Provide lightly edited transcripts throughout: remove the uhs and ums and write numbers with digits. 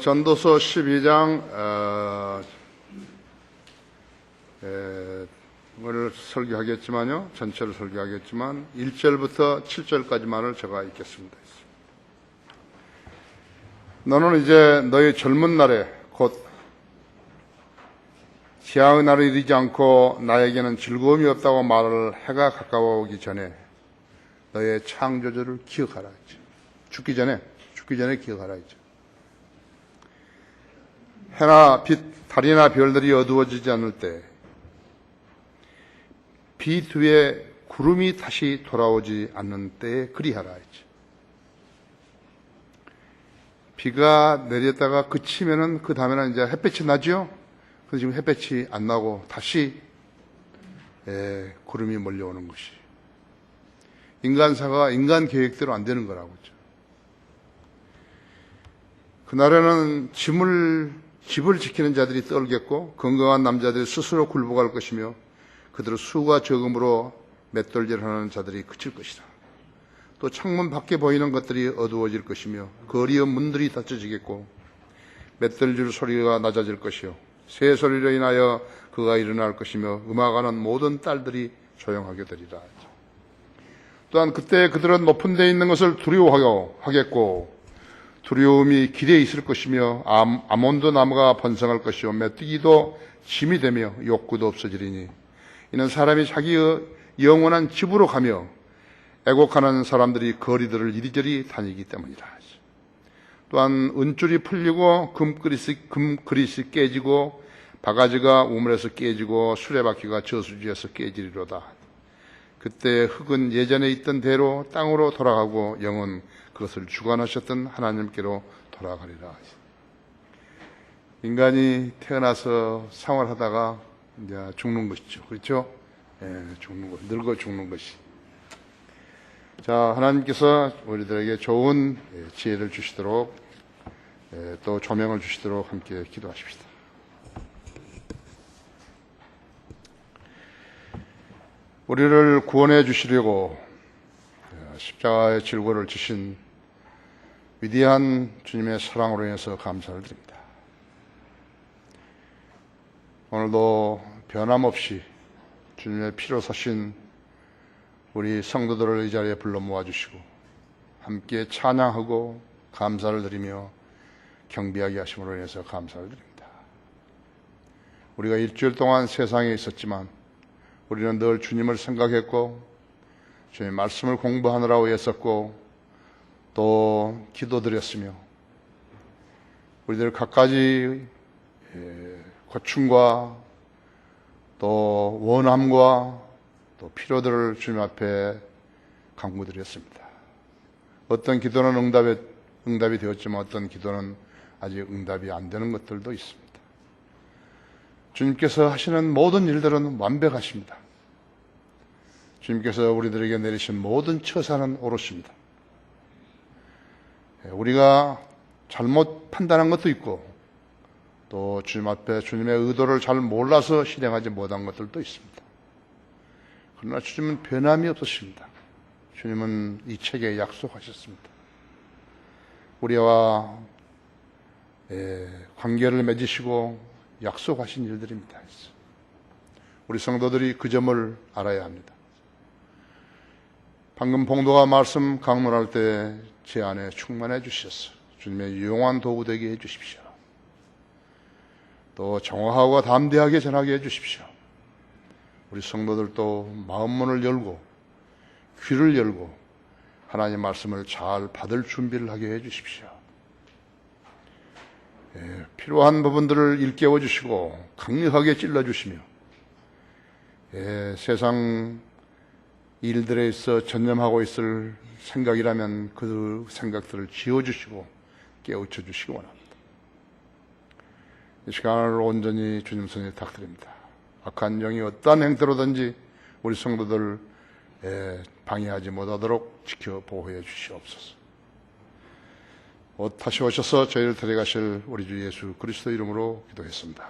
전도서 12장 을 설교하겠지만요, 전체를 설교하겠지만 1절부터 7절까지만을 제가 읽겠습니다. 너는 이제 너의 젊은 날에 곧 재앙의 날이 이르지 않고 나에게는 즐거움이 없다고 말을 해가 가까워오기 전에 너의 창조주를 기억하라 했죠. 죽기 전에 기억하라 했죠. 해나 빛, 달이나 별들이 어두워지지 않을 때 비 뒤에 구름이 다시 돌아오지 않는 때에 그리하라 했죠. 비가 내렸다가 그치면은 그 다음에는 이제 햇볕이 나죠. 근데 지금 햇볕이 안 나고 다시 구름이 몰려오는 것이 인간사가 인간 계획대로 안 되는 거라고 했죠. 그날에는 집을 지키는 자들이 떨겠고 건강한 남자들이 스스로 굴복할 것이며 그들의 수가 적음으로 맷돌질하는 자들이 그칠 것이다. 또 창문 밖에 보이는 것들이 어두워질 것이며 거리의 문들이 닫혀지겠고 맷돌질 소리가 낮아질 것이요 새 소리로 인하여 그가 일어날 것이며 음악하는 모든 딸들이 조용하게 되리라. 또한 그때 그들은 높은 데 있는 것을 두려워하겠고 두려움이 길에 있을 것이며 아몬드 나무가 번성할 것이요 메뚜기도 짐이 되며 욕구도 없어지리니 이는 사람이 자기의 영원한 집으로 가며 애곡하는 사람들이 거리들을 이리저리 다니기 때문이라. 또한 은줄이 풀리고 금그릇이 깨지고 바가지가 우물에서 깨지고 수레바퀴가 저수지에서 깨지리로다. 그때 흙은 예전에 있던 대로 땅으로 돌아가고 영은 그것을 주관하셨던 하나님께로 돌아가리라. 인간이 태어나서 생활하다가 이제 죽는 것이죠. 그렇죠? 죽는 것, 늙어 죽는 것이. 자, 하나님께서 우리들에게 좋은 지혜를 주시도록 또 조명을 주시도록 함께 기도하십시다. 우리를 구원해 주시려고 십자가의 질고를 지신 위대한 주님의 사랑으로 인해서 감사를 드립니다. 오늘도 변함없이 주님의 피로 사신 우리 성도들을 이 자리에 불러 모아주시고 함께 찬양하고 감사를 드리며 경배하게 하심으로 인해서 감사를 드립니다. 우리가 일주일 동안 세상에 있었지만 우리는 늘 주님을 생각했고 주님의 말씀을 공부하느라고 애썼고 또 기도드렸으며 우리들 갖가지 고충과 또 원함과 또 필요들을 주님 앞에 간구드렸습니다. 어떤 기도는 응답이 되었지만 어떤 기도는 아직 응답이 안 되는 것들도 있습니다. 주님께서 하시는 모든 일들은 완벽하십니다. 주님께서 우리들에게 내리신 모든 처사는 옳으십니다. 우리가 잘못 판단한 것도 있고 또 주님 앞에 주님의 의도를 잘 몰라서 실행하지 못한 것들도 있습니다. 그러나 주님은 변함이 없으십니다. 주님은 이 책에 약속하셨습니다. 우리와 관계를 맺으시고 약속하신 일들입니다. 우리 성도들이 그 점을 알아야 합니다. 방금 봉도가 말씀 강론할 때 제 안에 충만해 주셨어요. 주님의 유용한 도구 되게 해 주십시오. 또 정확하고 담대하게 전하게 해 주십시오. 우리 성도들도 마음문을 열고 귀를 열고 하나님 말씀을 잘 받을 준비를 하게 해 주십시오. 필요한 부분들을 일깨워 주시고 강력하게 찔러 주시며 세상 일들에 있어 전념하고 있을 생각이라면 그 생각들을 지워주시고 깨우쳐 주시기 원합니다. 이 시간을 온전히 주님 손에 탁드립니다. 악한 영이 어떠한 행태로든지 우리 성도들 방해하지 못하도록 지켜 보호해 주시옵소서. 다시 오셔서 저희를 데려가실 우리 주 예수 그리스도 이름으로 기도했습니다.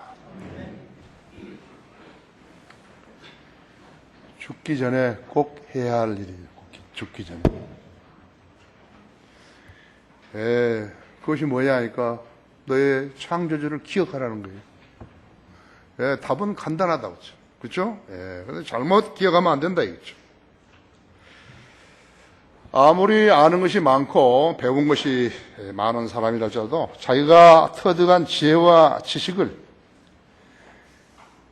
죽기 전에 꼭 해야 할 일이에요. 죽기 전에. 그것이 뭐냐 하니까 너의 창조주를 기억하라는 거예요. 예, 답은 간단하다고 그죠. 그렇죠? 예, 근데 잘못 기억하면 안 된다 이거죠. 아무리 아는 것이 많고 배운 것이 많은 사람이라도 자기가 터득한 지혜와 지식을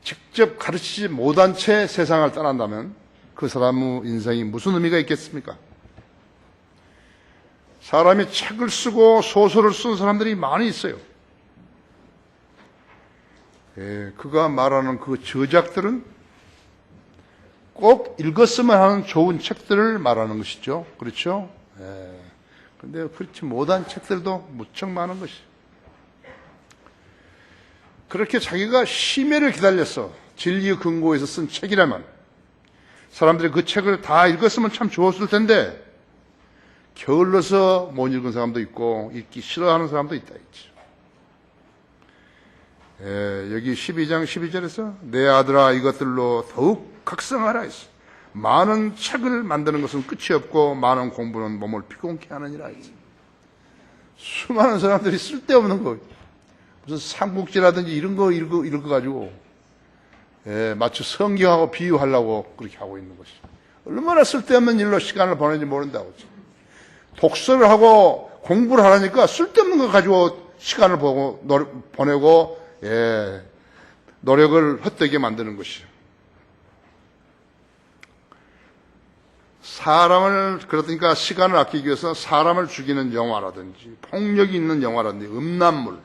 직접 가르치지 못한 채 세상을 떠난다면 그 사람의 인생이 무슨 의미가 있겠습니까? 사람이 책을 쓰고 소설을 쓴 사람들이 많이 있어요. 그가 말하는 그 저작들은 꼭 읽었으면 하는 좋은 책들을 말하는 것이죠. 그렇죠? 그런데 그렇지 못한 책들도 무척 많은 것이죠. 그렇게 자기가 심해를 기다려서 진리의 근거에서 쓴 책이라면 사람들이 그 책을 다 읽었으면 참 좋았을 텐데 게을러서 못 읽은 사람도 있고 읽기 싫어하는 사람도 있다 있죠. 여기 12장 12절에서 내 아들아 이것들로 더욱 각성하라 했어. 많은 책을 만드는 것은 끝이 없고 많은 공부는 몸을 피곤케 하느니라 했어. 수많은 사람들이 쓸데없는 거 무슨 삼국지라든지 이런 거 읽어가지고 마치 성경하고 비유하려고 그렇게 하고 있는 것이 얼마나 쓸데없는 일로 시간을 보내는지 모른다고. 독서를 하고 공부를 하라니까 쓸데없는 거 가지고 시간을 보내고 노력을 헛되게 만드는 것이죠. 그러니까 시간을 아끼기 위해서 사람을 죽이는 영화라든지 폭력이 있는 영화라든지 음란물,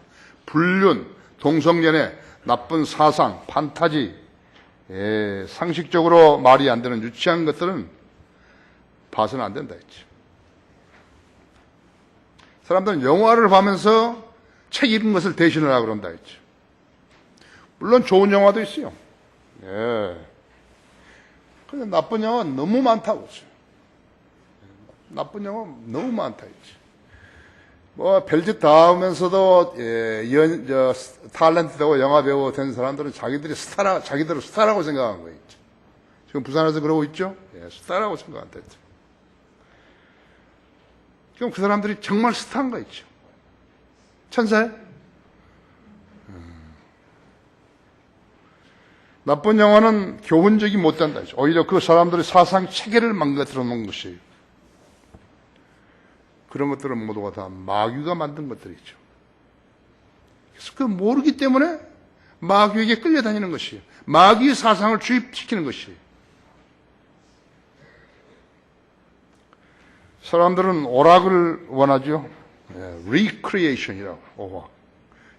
불륜, 동성연애, 나쁜 사상, 판타지, 상식적으로 말이 안 되는 유치한 것들은 봐서는 안 된다 했죠. 사람들은 영화를 보면서 책 읽은 것을 대신하려고 그런다 했죠. 물론 좋은 영화도 있어요. 근데 나쁜 영화 너무 많다고 했죠. 나쁜 영화 너무 많다 했죠. 별짓 다 하면서도 탤런트되고 영화배우 된 사람들은 자기들이 자기들을 스타라고 생각한 거예요. 지금 부산에서 그러고 있죠? 스타라고 생각한다 했죠. 그럼 그 사람들이 정말 스타인가 있죠. 천사예요? 나쁜 영화는 교훈적이 못된다 했죠. 오히려 그 사람들의 사상 체계를 망가뜨려 놓은 것이에요. 그런 것들은 모두가 다 마귀가 만든 것들이죠. 그래서 그 모르기 때문에 마귀에게 끌려다니는 것이에요. 마귀의 사상을 주입시키는 것이에요. 사람들은 오락을 원하죠. recreation이라고. 오락.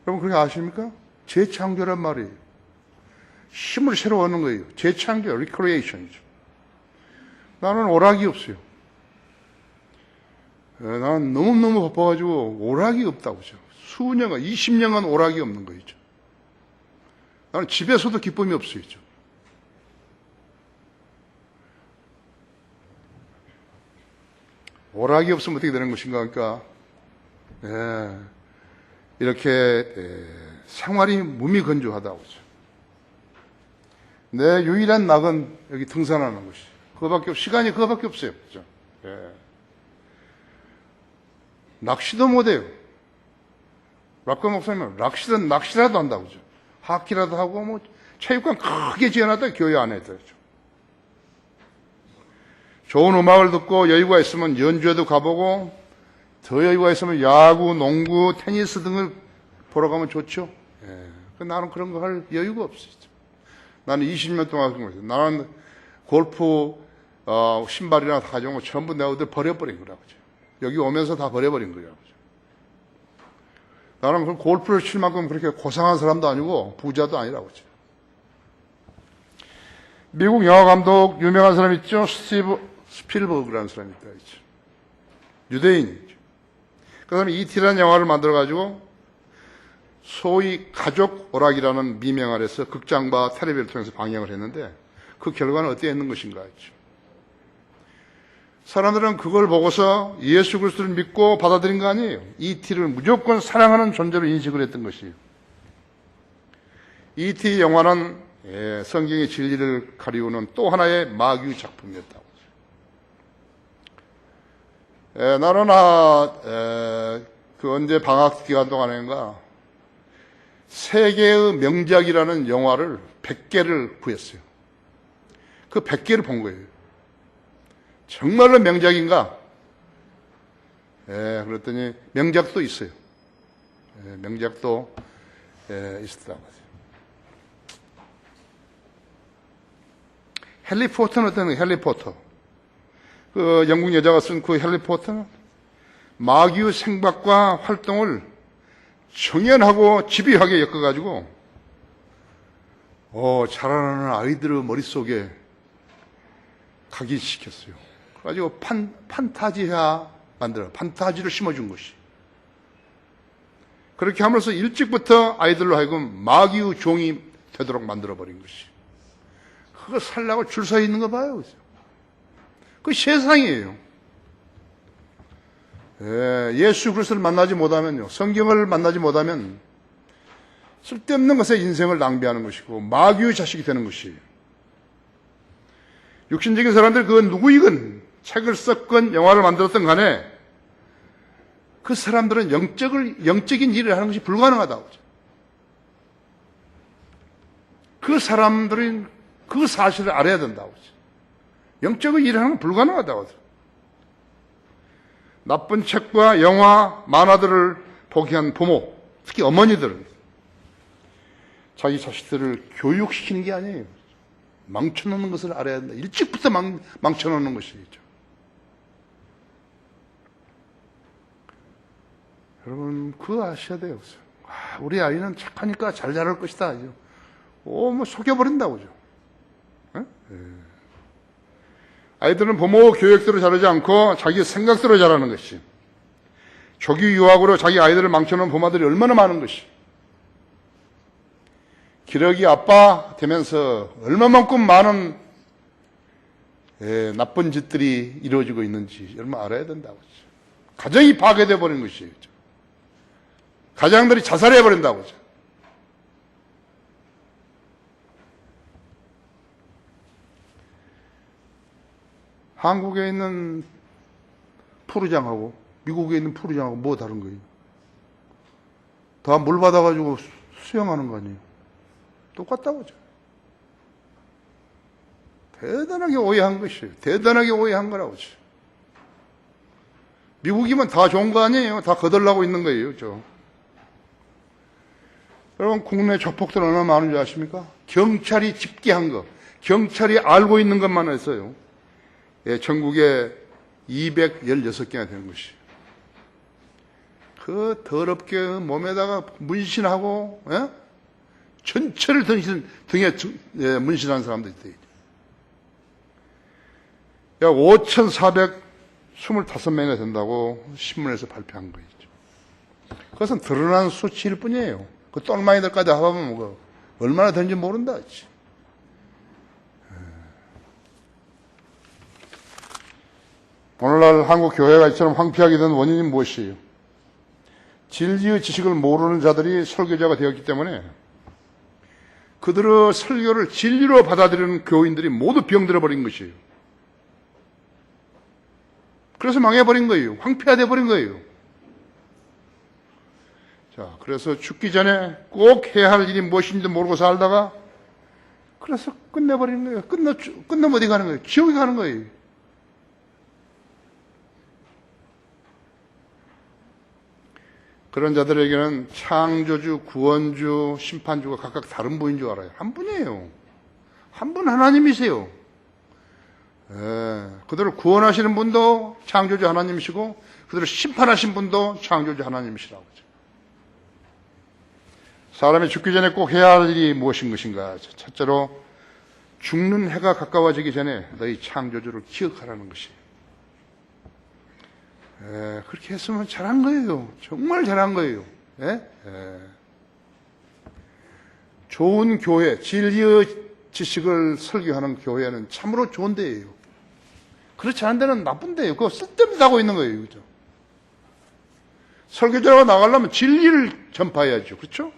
여러분 그렇게 아십니까? 재창조란 말이에요. 힘을 새로 얻는 거예요. 재창조, recreation이죠. 나는 오락이 없어요. 나는 너무너무 바빠가지고 오락이 없다고 하죠. 수년간, 20년간 오락이 없는 거죠. 나는 집에서도 기쁨이 없어요. 오락이 없으면 어떻게 되는 것인가? 그러니까 이렇게 생활이 무미건조하다고 하죠. 내 유일한 낙은 여기 등산하는 것이. 시간이 그거밖에 없어요. 그죠? 낚시도 못해요. 락커 목사님은 낚시라도 한다고 그죠? 하키라도 하고 체육관 크게 지어놨다 교회 안에 들죠. 좋은 음악을 듣고 여유가 있으면 연주회도 가보고 더 여유가 있으면 야구, 농구, 테니스 등을 보러 가면 좋죠. 나는 그런 거 할 여유가 없어요. 나는 20년 동안 그런 거죠. 나는 골프 신발이나 다 가져온 거 전부 내가 어디 버려버린 거라고. 여기 오면서 다 버려버린 거라고. 나는 그 골프를 칠 만큼 그렇게 고상한 사람도 아니고 부자도 아니라고. 미국 영화 감독 유명한 사람 있죠? 스티브 스필버그라는 사람이 있다. 유대인이죠. 그 사람이 E.T.라는 영화를 만들어가지고 소위 가족 오락이라는 미명 아래서 극장과 텔레비를 통해서 방영을 했는데 그 결과는 어떻게 했는 것인가 했죠. 사람들은 그걸 보고서 예수 그리스도를 믿고 받아들인 거 아니에요. E.T.를 무조건 사랑하는 존재로 인식을 했던 것이에요. E.T. 영화는 성경의 진리를 가리우는 또 하나의 마귀 작품이었다고. 나는 언제 방학 기간 동안인가 세계의 명작이라는 영화를 100개를 구했어요. 그 100개를 본 거예요. 정말로 명작인가? 그랬더니 명작도 있어요. 명작도 있었다고 하세요. 해리포터는 어떤 거예요? 해리포터. 그 영국 여자가 쓴 그 해리포터는 마귀의 생각과 활동을 정연하고 집요하게 엮어가지고 자라나는 아이들의 머릿속에 각인시켰어요. 그래가지고 판타지화 만들어 판타지를 심어준 것이. 그렇게 함으로써 일찍부터 아이들로 하여금 마귀의 종이 되도록 만들어버린 것이. 그거 살라고 줄 서 있는 거 봐요. 그 세상이에요. 예수 그리스도를 만나지 못하면요, 성경을 만나지 못하면 쓸데없는 것에 인생을 낭비하는 것이고 마귀의 자식이 되는 것이에요. 육신적인 사람들 그 누구이건 책을 썼건 영화를 만들었던 간에 그 사람들은 영적인 일을 하는 것이 불가능하다고 하죠. 그 사람들은 그 사실을 알아야 된다고 하죠. 영적인 일을 하는 건 불가능하다고 하죠. 나쁜 책과 영화, 만화들을 포기한 부모, 특히 어머니들은 자기 자식들을 교육시키는 게 아니에요. 망쳐놓는 것을 알아야 된다. 일찍부터 망쳐놓는 것이죠. 여러분, 그거 아셔야 돼요. 우리 아이는 착하니까 잘 자랄 것이다. 뭐 속여버린다고죠. 아이들은 부모 교육대로 자라지 않고 자기 생각대로 자라는 것이. 조기 유학으로 자기 아이들을 망쳐놓은 부모들이 얼마나 많은 것이. 기러기 아빠 되면서 얼마만큼 많은 나쁜 짓들이 이루어지고 있는지 얼마 알아야 된다고. 가정이 파괴되어 버린 것이에요. 가장들이 자살해 버린다고. 한국에 있는 푸르장하고 미국에 있는 푸르장하고 뭐 다른 거예요? 다 물 받아가지고 수영하는 거 아니에요? 똑같다고 하죠. 대단하게 오해한 것이에요. 대단하게 오해한 거라고 하죠. 미국이면 다 좋은 거 아니에요? 다 거덜나고 있는 거예요. 여러분, 국내 조폭들 얼마나 많은 줄 아십니까? 경찰이 집계한 거, 경찰이 알고 있는 것만 해서요. 전국에 216개나 되는 것이. 그 더럽게 몸에다가 문신하고, 전체를 등에 문신한 사람들이 있대요. 약 5,425명이나 된다고 신문에서 발표한 거죠. 그것은 드러난 수치일 뿐이에요. 그 똘마이들까지 합하면 뭐 얼마나 되는지 모른다. 오늘날 한국 교회가 이처럼 황폐하게 된 원인이 무엇이에요? 진리의 지식을 모르는 자들이 설교자가 되었기 때문에 그들의 설교를 진리로 받아들이는 교인들이 모두 병들어 버린 것이에요. 그래서 망해버린 거예요. 황폐화돼 버린 거예요. 자, 그래서 죽기 전에 꼭 해야 할 일이 무엇인지 모르고 살다가 그래서 끝내버리는 거예요. 끝내면 어디 가는 거예요? 지옥에 가는 거예요. 그런 자들에게는 창조주, 구원주, 심판주가 각각 다른 분인 줄 알아요. 한 분이에요. 한 분 하나님이세요. 그들을 구원하시는 분도 창조주 하나님이시고 그들을 심판하신 분도 창조주 하나님이시라고 하죠. 사람이 죽기 전에 꼭 해야 할 일이 무엇인 것인가? 첫째로 죽는 해가 가까워지기 전에 너희 창조주를 기억하라는 것이에요. 그렇게 했으면 잘한 거예요. 정말 잘한 거예요. 좋은 교회, 진리의 지식을 설교하는 교회는 참으로 좋은 데예요. 그렇지 않은 데는 나쁜 데예요. 그거 쓸데없이 하고 있는 거예요. 그죠? 설교자가 나가려면 진리를 전파해야죠. 그렇죠?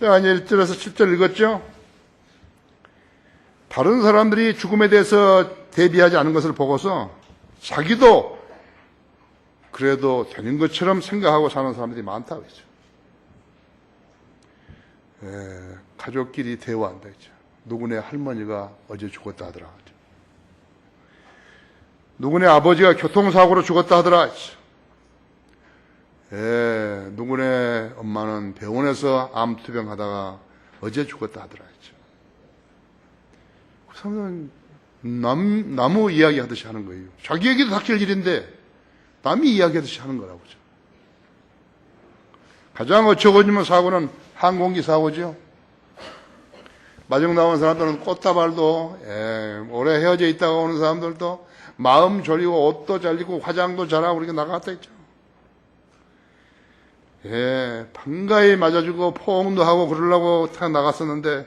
자, 이제 1절에서 7절 읽었죠? 다른 사람들이 죽음에 대해서 대비하지 않은 것을 보고서 자기도 그래도 되는 것처럼 생각하고 사는 사람들이 많다고 했죠. 가족끼리 대화한다 했죠. 누구네 할머니가 어제 죽었다 하더라. 누구네 아버지가 교통사고로 죽었다 하더라. 누구네 엄마는 병원에서 암투병 하다가 어제 죽었다 하더라. 그 사람은 나무 이야기 하듯이 하는 거예요. 자기에게도 닥칠 일인데 남이 이야기하듯이 하는 거라고. 가장 어처구니없는 사고는 항공기 사고죠. 마중 나온 사람들은 꽃다발도 오래 헤어져 있다가 오는 사람들도 마음 졸이고 옷도 잘리고 화장도 잘하고 이렇게 나갔다 했죠. 반가이 맞아주고 포옹도 하고 그러려고 타 나갔었는데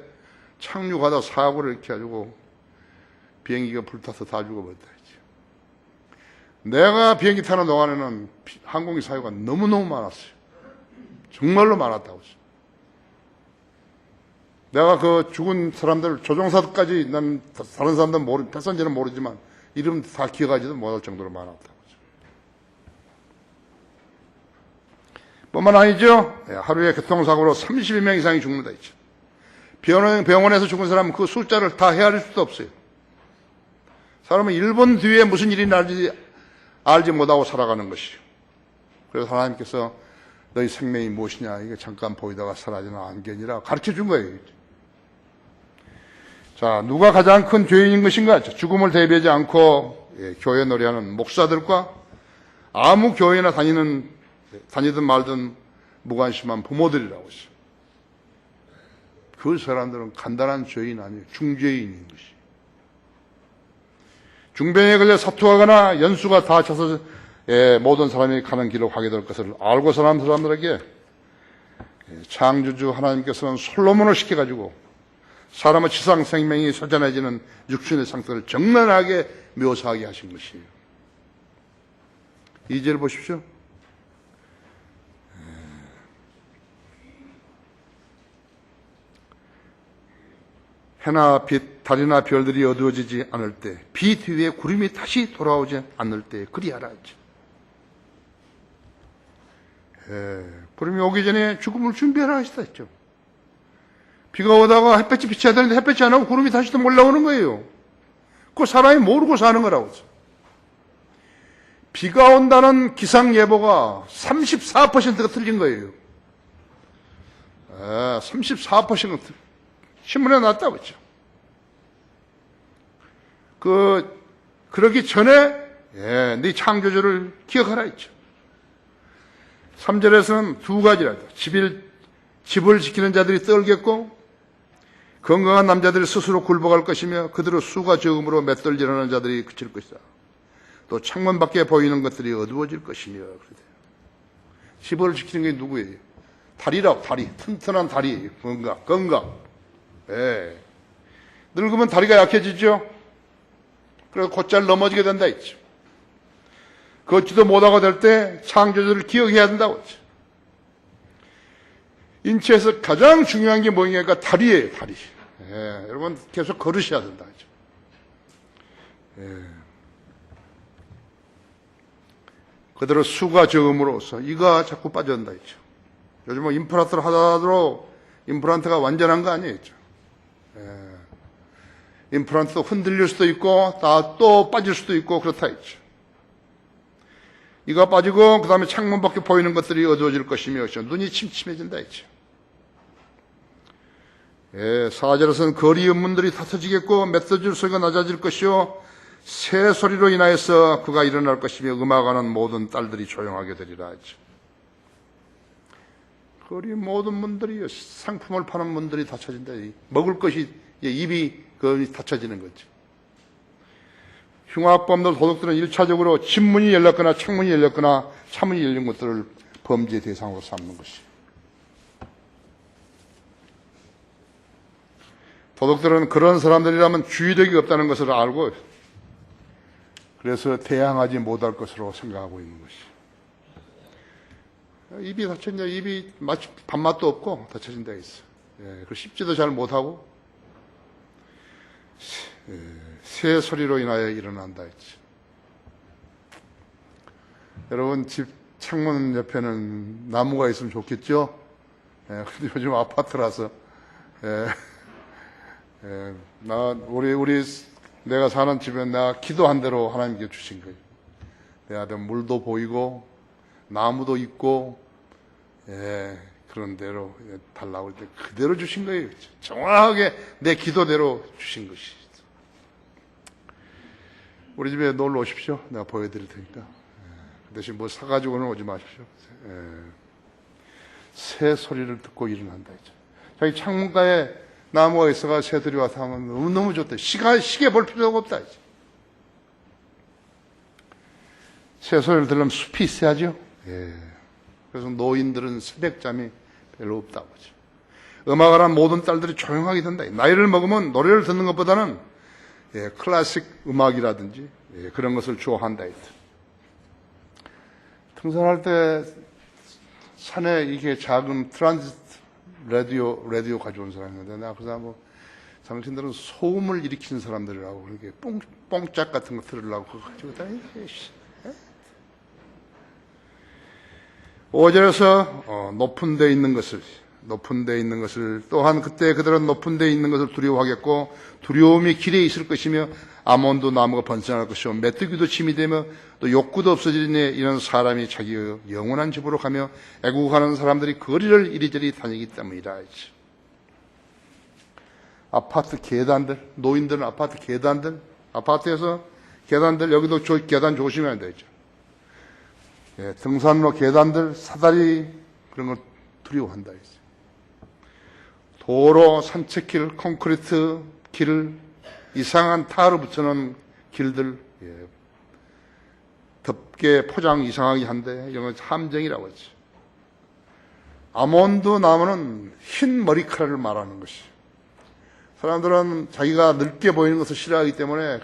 착륙하다 사고를 이렇게 해가지고 비행기가 불타서 다 죽어버렸다 했죠. 내가 비행기 타는 동안에는 항공기 사고가 너무너무 많았어요. 정말로 많았다고 했어요. 내가 그 죽은 사람들 조종사까지 난 다른 사람들은 패선지는 모르지만 이름 다 기억하지도 못할 정도로 많았다고. 뿐만 아니죠. 하루에 교통사고로 32명 이상이 죽는다 했죠. 병원에서 죽은 사람은 그 숫자를 다 헤아릴 수도 없어요. 사람은 1분 뒤에 무슨 일이 날지 알지 못하고 살아가는 것이요. 그래서 하나님께서 너희 생명이 무엇이냐, 이게 잠깐 보이다가 사라지는 안견이라 가르쳐 준 거예요. 자, 누가 가장 큰 죄인인 것인가? 죽음을 대비하지 않고 교회 놀이하는 목사들과 아무 교회나 다니든 말든 무관심한 부모들이라고 했어요. 그 사람들은 간단한 죄인 아니에요. 중죄인인 것이. 중병에 걸려 사투하거나 연수가 다 차서 모든 사람이 가는 길로 가게 될 것을 알고 사는 사람들에게 창조주 하나님께서는 솔로몬을 시켜가지고 사람의 지상 생명이 쇠잔해지는 육신의 상태를 적나라하게 묘사하게 하신 것이에요. 2절 보십시오. 해나 빛, 달이나 별들이 어두워지지 않을 때, 빛 위에 구름이 다시 돌아오지 않을 때 그리하라 했죠. 구름이 오기 전에 죽음을 준비하라 하시다 했죠. 비가 오다가 햇볕이 비쳐야 되는데 햇볕이 안 오고 구름이 다시 또 올라오는 거예요. 그거 사람이 모르고 사는 거라고. 비가 온다는 기상 예보가 34%가 틀린 거예요. 34%가 신문에 났다고 했죠. 그러기 전에 네 창조주를 기억하라 했죠. 3절에서는 두 가지라. 집을 지키는 자들이 떨겠고 건강한 남자들이 스스로 굴복할 것이며 그대로 수가 적음으로 맷돌질하는 자들이 그칠 것이다. 또 창문 밖에 보이는 것들이 어두워질 것이며 그러대요. 집을 지키는 게 누구예요? 다리라고. 다리. 튼튼한 다리. 건강. 늙으면 다리가 약해지죠. 그래서 곧잘 넘어지게 된다 했죠. 걷지도 못하고 될 때 창조주를 기억해야 된다고 했죠. 인체에서 가장 중요한 게 뭐냐니까 다리예요. 다리. 여러분 계속 걸으셔야 된다 했죠. 그대로 수가 적음으로써 이가 자꾸 빠져든다 했죠. 요즘 뭐 임플란트를 하더라도 임플란트가 완전한 거 아니겠죠. 임플란트도 흔들릴 수도 있고 또 빠질 수도 있고 그렇다 했죠. 이가 빠지고 그 다음에 창문 밖에 보이는 것들이 어두워질 것이며 눈이 침침해진다 했죠. 4절에서는 거리 문들이 닫혀지겠고 멧돼지 소리가 낮아질 것이요 새 소리로 인하여서 그가 일어날 것이며 음악하는 모든 딸들이 조용하게 되리라 했죠. 거리 모든 문들이 상품을 파는 문들이 닫혀진다. 먹을 것이 입이 닫혀지는 거죠. 흉악범들 도둑들은 1차적으로 집문이 열렸거나 창문이 열렸거나 차문이 열린 것들을 범죄의 대상으로 삼는 것이. 도둑들은 그런 사람들이라면 주의력이 없다는 것을 알고 그래서 대항하지 못할 것으로 생각하고 있는 것이. 입이 닫혀진다. 입이 마치 밥맛도 없고 닫혀진다 있어. 그리고 씹지도 잘 못하고 새 소리로 인하여 일어난다 했지. 여러분 집 창문 옆에는 나무가 있으면 좋겠죠. 근데 요즘 아파트라서, 내가 사는 집에 내가 기도한 대로 하나님께 주신 거예요. 내 아들 물도 보이고, 나무도 있고, 그런 대로 달라고 할 때 그대로 주신 거예요. 정확하게 내 기도대로 주신 것이. 우리 집에 놀러 오십시오. 내가 보여드릴 테니까. 그 대신 뭐 사가지고는 오지 마십시오. 새 소리를 듣고 일어난다. 자기 창문가에 나무가 있어가 새들이 와서 하면 너무너무 좋다. 시계 볼 필요가 없다. 이제. 새 소리를 들으면 숲이 있어야죠. 그래서 노인들은 새벽잠이 별로 없다고 하죠. 음악을 한 모든 딸들이 조용하게 된다. 나이를 먹으면 노래를 듣는 것보다는 클래식 음악이라든지 그런 것을 좋아한다. 등산할 때 산에 이게 작은 트란지트 라디오 가져온 사람인데 내가 그 사람 당신들은 소음을 일으키는 사람들이라고 그렇게 뽕짝 같은 거 들으려고 그거 가지고 다니지. 5절에서 높은 데 있는 것을 또한 그때 그들은 높은 데 있는 것을 두려워하겠고 두려움이 길에 있을 것이며 아몬도 나무가 번성할 것이요 메뚜기도 침이 되며 또 욕구도 없어지니 이런 사람이 자기의 영원한 집으로 가며 애국하는 사람들이 거리를 이리저리 다니기 때문이라. 아파트 계단들, 노인들은 아파트 계단들, 아파트에서 계단들, 여기도 계단 조심해야 되죠. 등산로 계단들, 사다리 그런 걸 두려워한다. 도로, 산책길, 콘크리트 길을 이상한 타로 붙여놓은 길들, 덮개 포장 이상하게 한데 이런 건 함정이라고 하지. 아몬드 나무는 흰 머리카락을 말하는 것이. 사람들은 자기가 늙게 보이는 것을 싫어하기 때문에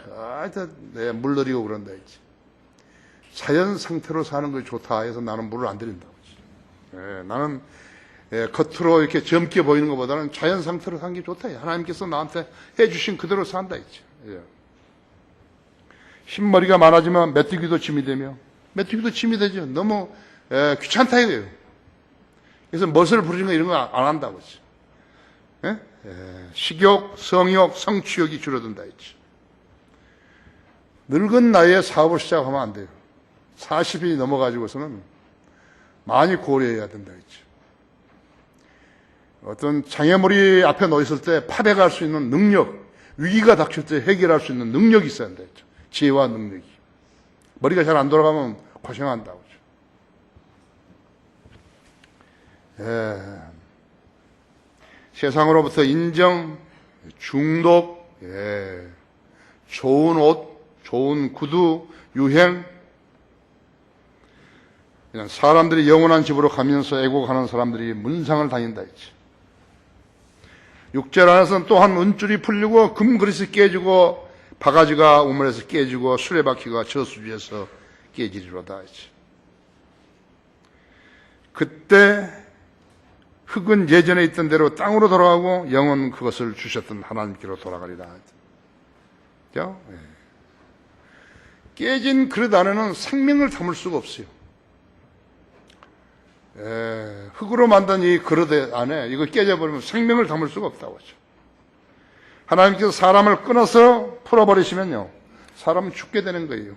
물들이고 그런다 했지. 자연 상태로 사는 것이 좋다 해서 나는 물을 안 들인다고 했지. 나는 겉으로 이렇게 젊게 보이는 것보다는 자연 상태로 사는 게 좋다. 하나님께서 나한테 해주신 그대로 산다 했지. 흰머리가 많아지면 메뚜기도 짐이 되며, 메뚜기도 짐이 되죠. 너무 귀찮다 이거예요. 그래서 멋을 부리는 거 이런 거 안 한다고 했지. 식욕, 성욕, 성취욕이 줄어든다 했지. 늙은 나이에 사업을 시작하면 안 돼요. 40이 넘어가지고서는 많이 고려해야 된다 했지. 어떤 장애물이 앞에 놓였을 때 파백할 수 있는 능력, 위기가 닥칠 때 해결할 수 있는 능력이 있어야 된다 했죠. 지혜와 능력이. 머리가 잘 안 돌아가면 고생한다고 하죠. 세상으로부터 인정, 중독, 좋은 옷, 좋은 구두, 유행, 그냥 사람들이 영원한 집으로 가면서 애국하는 사람들이 문상을 다닌다 했지. 6절 안에서는 또한 은줄이 풀리고 금그릇이 깨지고 바가지가 우물에서 깨지고 수레바퀴가 저수지에서 깨지리로다 했지. 그때 흙은 예전에 있던 대로 땅으로 돌아가고 영은 그것을 주셨던 하나님께로 돌아가리라. 그죠? 깨진 그릇 안에는 생명을 담을 수가 없어요. 흙으로 만든 이 그릇 안에 이거 깨져버리면 생명을 담을 수가 없다고 하죠. 하나님께서 사람을 끊어서 풀어버리시면요, 사람은 죽게 되는 거예요.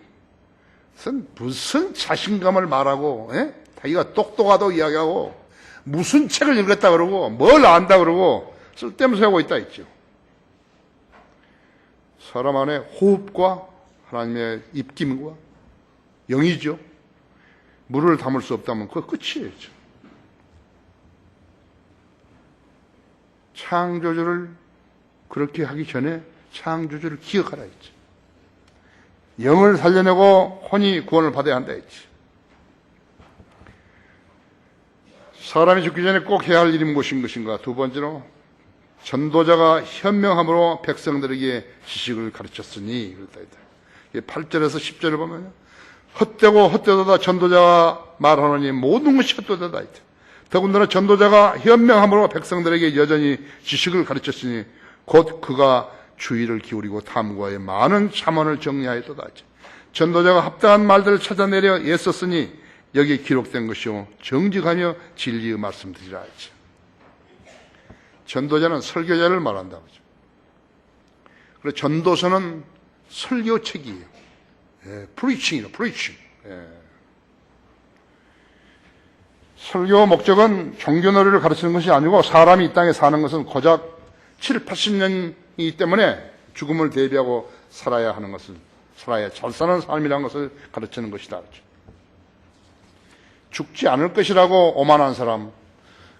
무슨 자신감을 말하고, 자기가 똑똑하다고 이야기하고, 무슨 책을 읽었다 그러고, 뭘 안다 그러고, 쓸데없는 소리 하고 있다 했죠. 사람 안에 호흡과 하나님의 입김과 영이죠. 물을 담을 수 없다면 그거 끝이에요. 창조주를 그렇게 하기 전에 창조주를 기억하라 했지. 영을 살려내고 혼이 구원을 받아야 한다 했지. 사람이 죽기 전에 꼭 해야 할 일이 무엇인 것인가? 두 번째로 전도자가 현명함으로 백성들에게 지식을 가르쳤으니 그렇다 했다. 8절에서 10절을 보면 헛되고 헛되도다 전도자가 말하노니 모든 것이 헛되도다 했다. 더군다나 전도자가 현명함으로 백성들에게 여전히 지식을 가르쳤으니 곧 그가 주의를 기울이고 탐구하여 많은 잠언을 정리하였도다. 전도자가 합당한 말들을 찾아내려 애썼으니 여기에 기록된 것이요 정직하며 진리의 말씀들이라 했지. 전도자는 설교자를 말한다고 하죠. 그리고 전도서는 설교책이에요. preaching이에요, preaching. 설교 목적은 종교놀이를 가르치는 것이 아니고 사람이 이 땅에 사는 것은 고작 7, 80년이기 때문에 죽음을 대비하고 살아야 하는 것을, 살아야 잘 사는 삶이라는 것을 가르치는 것이다. 죽지 않을 것이라고 오만한 사람,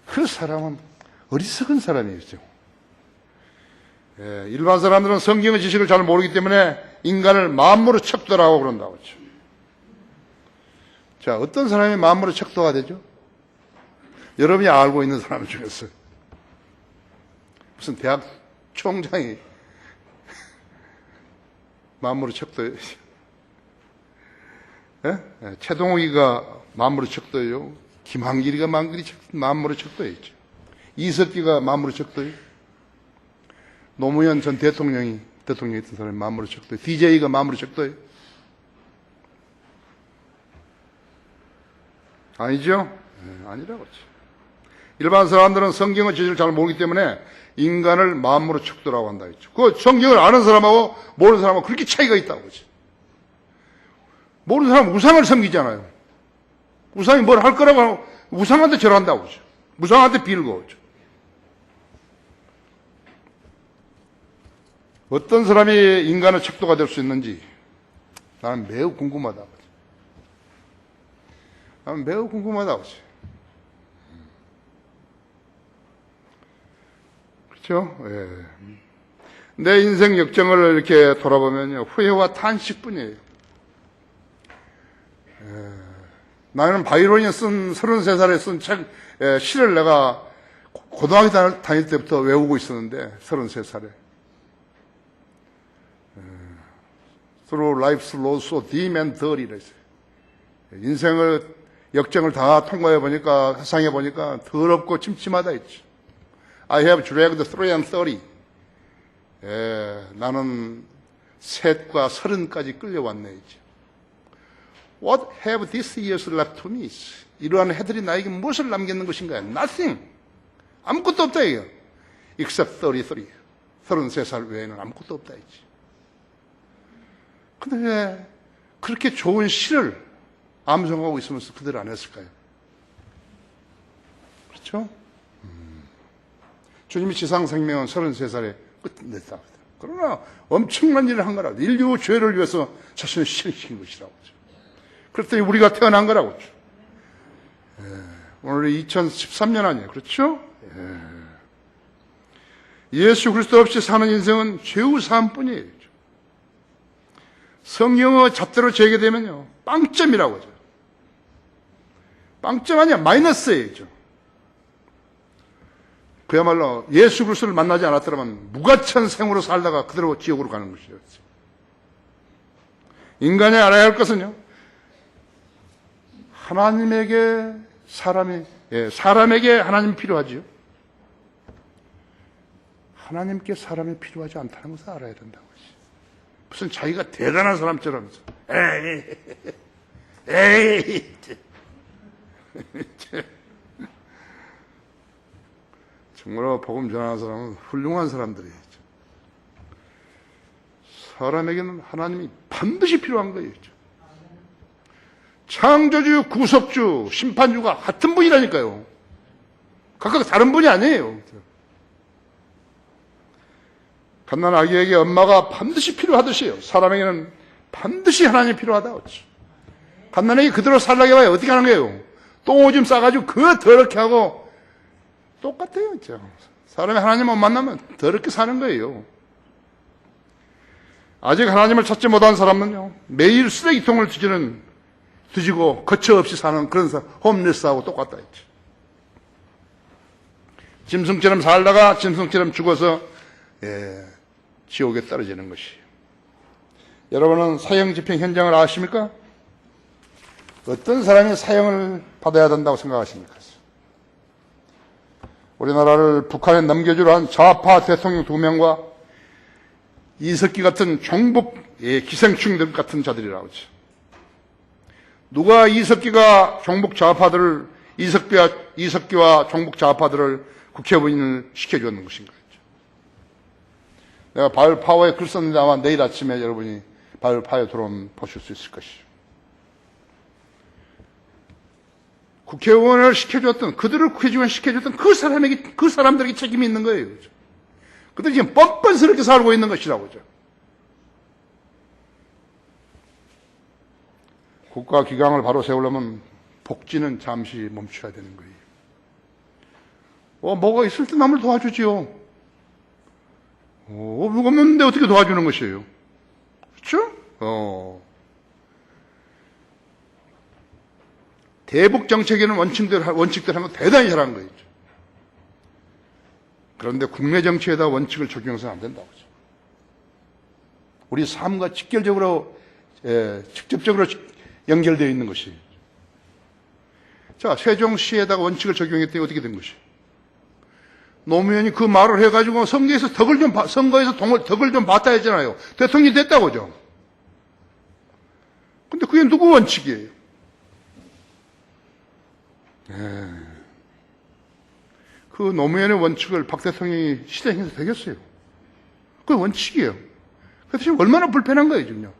그 사람은 어리석은 사람이었죠. 일반 사람들은 성경의 지식을 잘 모르기 때문에 인간을 마음으로 척도라고 그런다고 하죠. 자, 어떤 사람이 마음으로 척도가 되죠? 여러분이 알고 있는 사람 중에서 무슨 대학 총장이 마음으로 척도해요. 최동욱이가 마음으로 척도해요. 김한길이가 마음으로 척도했죠. 이석기가 마음으로 척도해요. 노무현 전 대통령이었던 사람이 마음으로 척도해요. DJ가 마음으로 척도해요. 아니죠? 아니라고 하죠. 일반 사람들은 성경의 지식을 잘 모르기 때문에 인간을 마음으로 척도라고 한다 했죠. 그 성경을 아는 사람하고 모르는 사람하고 그렇게 차이가 있다고 하죠. 모르는 사람은 우상을 섬기잖아요. 우상이 뭘 할 거라고 하고 우상한테 절한다고 하죠. 우상한테 빌고 하죠. 어떤 사람이 인간의 척도가 될 수 있는지 나는 매우 궁금하다고 하죠. 나는 매우 궁금하다고 하죠. 그렇죠? 내 인생 역정을 이렇게 돌아보면요, 후회와 탄식뿐이에요. 나는 바이론이 쓴 33살에 쓴 책, 시를 내가 고등학교 다닐 때부터 외우고 있었는데, 33살에. Through life's road so dim and dirty. 인생을, 역정을 다 통과해 보니까, 세상해 보니까 더럽고 침침하다 했지. I have dragged 3 and 30. 나는 셋과 30까지 끌려왔네, 이제. What have these years left to me? 이러한 해들이 나에게 무엇을 남겼는 것인가? Nothing. 아무것도 없다, 이거. Except 33. 33살 외에는 아무것도 없다, 이제. 근데 왜 그렇게 좋은 시를 암송하고 있으면서 그들 안 했을까요? 그렇죠? 주님이 지상 생명은 33살에 끝냈다. 그러나 엄청난 일을 한 거라. 인류 죄를 위해서 자신을 실시킨 것이라고 하죠. 그랬더니 우리가 태어난 거라고 하죠. 오늘이 2013년 아니에요. 그렇죠? 예수 그리스도 없이 사는 인생은 죄우사함뿐이에요. 성경의 잣대로 재게 되면요, 빵점이라고 하죠. 빵점 아니야, 마이너스예요. 그야말로 예수 그리스도를 만나지 않았더라면 무가천 생으로 살다가 그대로 지옥으로 가는 것이죠. 인간이 알아야 할 것은요, 하나님에게 사람에게 하나님이 필요하지요. 하나님께 사람이 필요하지 않다는 것을 알아야 된다고 하죠. 무슨 자기가 대단한 사람처럼 에이 정말로 복음 전하는 사람은 훌륭한 사람들이에요. 사람에게는 하나님이 반드시 필요한 거예요. 창조주, 구속주, 심판주가 같은 분이라니까요. 각각 다른 분이 아니에요. 갓난 아기에게 엄마가 반드시 필요하듯이요, 사람에게는 반드시 하나님이 필요하다고 했죠. 갓난 아기 그대로 살라고 해봐야 어떻게 하는 거예요? 똥오줌 싸가지고 그거 더럽게 하고 똑같아요. 진짜. 사람이 하나님 못 만나면 더럽게 사는 거예요. 아직 하나님을 찾지 못한 사람은요, 매일 쓰레기통을 뒤지고 거처 없이 사는 그런 홈리스하고 똑같다 했죠. 짐승처럼 살다가 짐승처럼 죽어서 지옥에 떨어지는 것이에요. 여러분은 사형 집행 현장을 아십니까? 어떤 사람이 사형을 받아야 된다고 생각하십니까? 우리나라를 북한에 넘겨주려 한 좌파 대통령 2명과 이석기 같은 종북 기생충들 같은 자들이라고 하죠. 누가 이석기와 종북 좌파들을 종북 좌파들을 국회의원을 시켜주었는 것인가. 내가 바이올 파워에 글 썼는데 아마 내일 아침에 여러분이 바이올 파워에 들어오면 보실 수 있을 것이죠. 국회의원을 시켜줬던, 그들을 국회의원 시켜줬던 그 사람들에게 책임이 있는 거예요. 그들이 지금 뻔뻔스럽게 살고 있는 것이라고죠. 국가 기강을 바로 세우려면 복지는 잠시 멈춰야 되는 거예요. 뭐가 있을 때 남을 도와주지요. 뭐가 없는데 어떻게 도와주는 것이에요? 그렇죠? 대북 정책에는 원칙대로 한 거 대단히 잘한 거죠. 그런데 국내 정치에다 원칙을 적용해서는 안 된다고 하죠. 우리 삶과 직접적으로 연결되어 있는 것이. 자, 세종시에다가 원칙을 적용했더니 어떻게 된 것이? 노무현이 그 말을 해가지고 선거에서 덕을 좀 받다 했잖아요. 대통령이 됐다고죠. 근데 그게 누구 원칙이에요? 그 노무현의 원칙을 박 대통령이 실행해서 되겠어요? 그게 원칙이에요. 그래서 지금 얼마나 불편한 거예요, 지금요.